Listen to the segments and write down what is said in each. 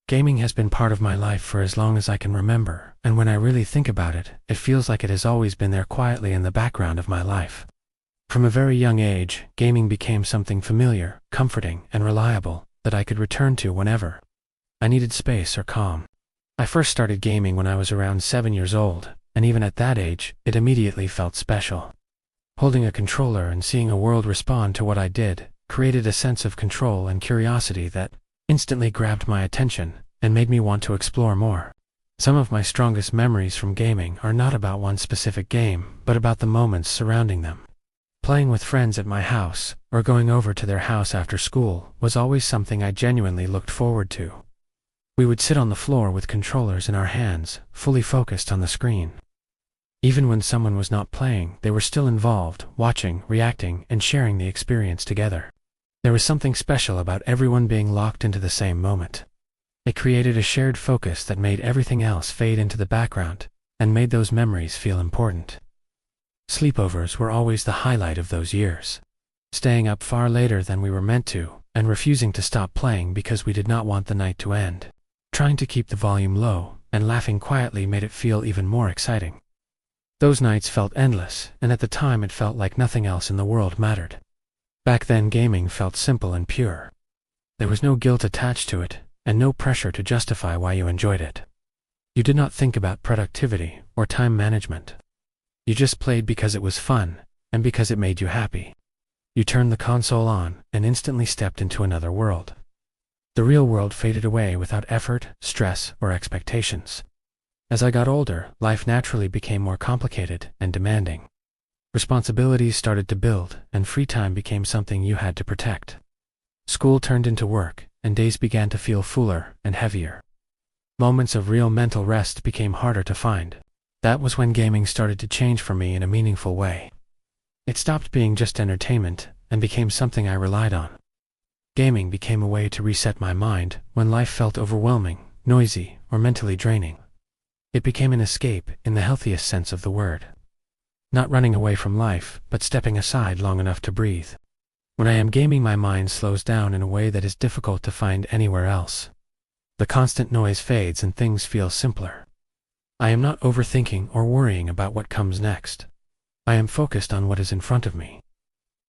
Gaming has been part of my life for as long as I can remember, and when I really think about it, it feels like it has always been there quietly in the background of my life. From a very young age, gaming became something familiar, comforting, and reliable that I could return to whenever I needed space or calm. I first started gaming when I was around 7 years old, and even at that age, it immediately felt special. Holding a controller and seeing a world respond to what I did created a sense of control and curiosity that instantly grabbed my attention and made me want to explore more. Some of my strongest memories from gaming are not about one specific game, but about the moments surrounding them. Playing with friends at my house, or going over to their house after school, was always something I genuinely looked forward to. We would sit on the floor with controllers in our hands, fully focused on the screen. Even when someone was not playing, they were still involved, watching, reacting, and sharing the experience together. There was something special about everyone being locked into the same moment. It created a shared focus that made everything else fade into the background, and made those memories feel important. Sleepovers were always the highlight of those years. Staying up far later than we were meant to, and refusing to stop playing because we did not want the night to end. Trying to keep the volume low, and laughing quietly made it feel even more exciting. Those nights felt endless, and at the time it felt like nothing else in the world mattered. Back then gaming felt simple and pure. There was no guilt attached to it, and no pressure to justify why you enjoyed it. You did not think about productivity or time management. You just played because it was fun, and because it made you happy. You turned the console on, and instantly stepped into another world. The real world faded away without effort, stress, or expectations. As I got older, life naturally became more complicated and demanding. Responsibilities started to build, and free time became something you had to protect. School turned into work, and days began to feel fuller and heavier. Moments of real mental rest became harder to find. That was when gaming started to change for me in a meaningful way. It stopped being just entertainment, and became something I relied on. Gaming became a way to reset my mind when life felt overwhelming, noisy, or mentally draining. It became an escape in the healthiest sense of the word. Not running away from life, but stepping aside long enough to breathe. When I am gaming, my mind slows down in a way that is difficult to find anywhere else. The constant noise fades and things feel simpler. I am not overthinking or worrying about what comes next. I am focused on what is in front of me.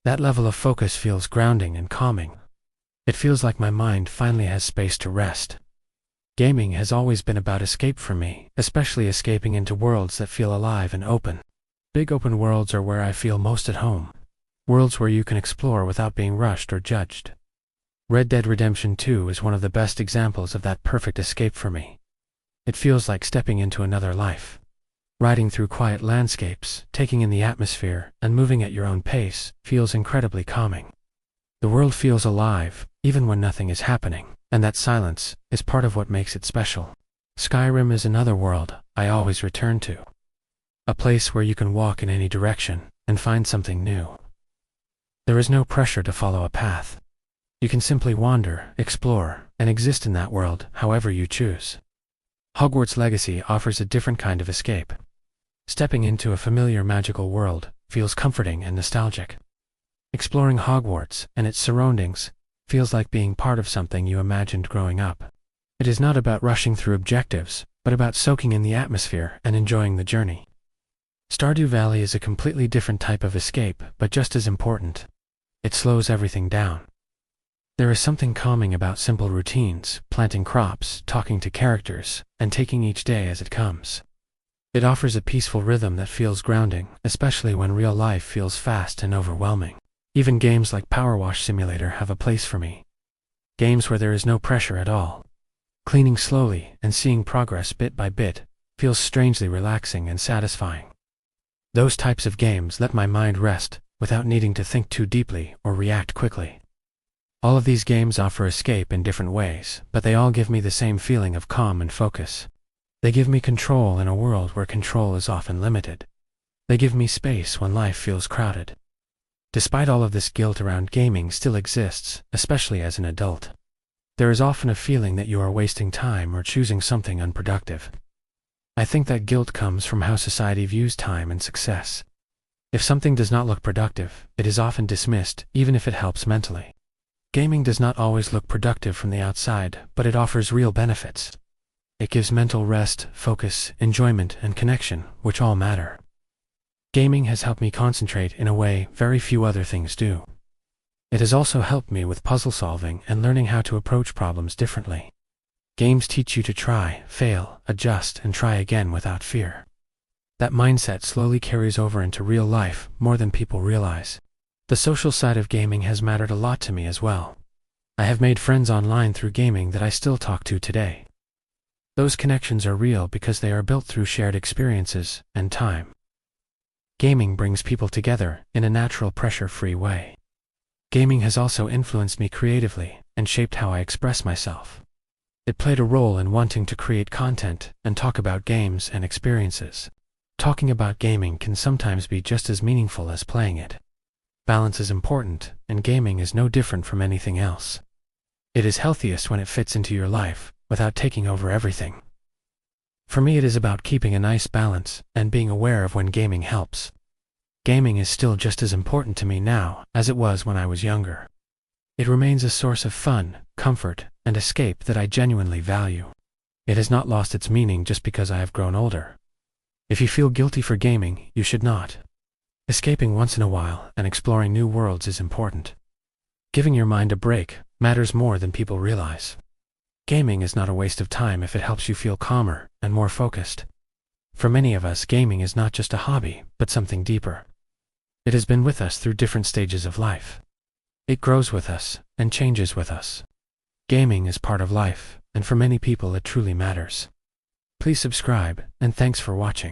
That level of focus feels grounding and calming. It feels like my mind finally has space to rest. Gaming has always been about escape for me, especially escaping into worlds that feel alive and open. Big open worlds are where I feel most at home. Worlds where you can explore without being rushed or judged. Red Dead Redemption 2 is one of the best examples of that perfect escape for me. It feels like stepping into another life. Riding through quiet landscapes, taking in the atmosphere, and moving at your own pace feels incredibly calming. The world feels alive, even when nothing is happening, and that silence is part of what makes it special. Skyrim is another world I always return to. A place where you can walk in any direction and find something new. There is no pressure to follow a path. You can simply wander, explore, and exist in that world however you choose. Hogwarts Legacy offers a different kind of escape. Stepping into a familiar magical world feels comforting and nostalgic. Exploring Hogwarts and its surroundings feels like being part of something you imagined growing up. It is not about rushing through objectives, but about soaking in the atmosphere and enjoying the journey. Stardew Valley is a completely different type of escape, but just as important. It slows everything down. There is something calming about simple routines, planting crops, talking to characters, and taking each day as it comes. It offers a peaceful rhythm that feels grounding, especially when real life feels fast and overwhelming. Even games like Power Wash Simulator have a place for me. Games where there is no pressure at all. Cleaning slowly and seeing progress bit by bit feels strangely relaxing and satisfying. Those types of games let my mind rest without needing to think too deeply or react quickly. All of these games offer escape in different ways, but they all give me the same feeling of calm and focus. They give me control in a world where control is often limited. They give me space when life feels crowded. Despite all of this, guilt around gaming still exists, especially as an adult. There is often a feeling that you are wasting time or choosing something unproductive. I think that guilt comes from how society views time and success. If something does not look productive, it is often dismissed, even if it helps mentally. Gaming does not always look productive from the outside, but it offers real benefits. It gives mental rest, focus, enjoyment, and connection, which all matter. Gaming has helped me concentrate in a way very few other things do. It has also helped me with puzzle solving and learning how to approach problems differently. Games teach you to try, fail, adjust, and try again without fear. That mindset slowly carries over into real life more than people realize. The social side of gaming has mattered a lot to me as well. I have made friends online through gaming that I still talk to today. Those connections are real because they are built through shared experiences and time. Gaming brings people together in a natural, pressure-free way. Gaming has also influenced me creatively and shaped how I express myself. It played a role in wanting to create content and talk about games and experiences. Talking about gaming can sometimes be just as meaningful as playing it. Balance is important, and gaming is no different from anything else. It is healthiest when it fits into your life, without taking over everything. For me, it is about keeping a nice balance and being aware of when gaming helps. Gaming is still just as important to me now as it was when I was younger. It remains a source of fun, comfort, and escape that I genuinely value. It has not lost its meaning just because I have grown older. If you feel guilty for gaming, you should not. Escaping once in a while and exploring new worlds is important. Giving your mind a break matters more than people realize. Gaming is not a waste of time if it helps you feel calmer and more focused. For many of us, gaming is not just a hobby, but something deeper. It has been with us through different stages of life. It grows with us and changes with us. Gaming is part of life, and for many people it truly matters. Please subscribe, and thanks for watching.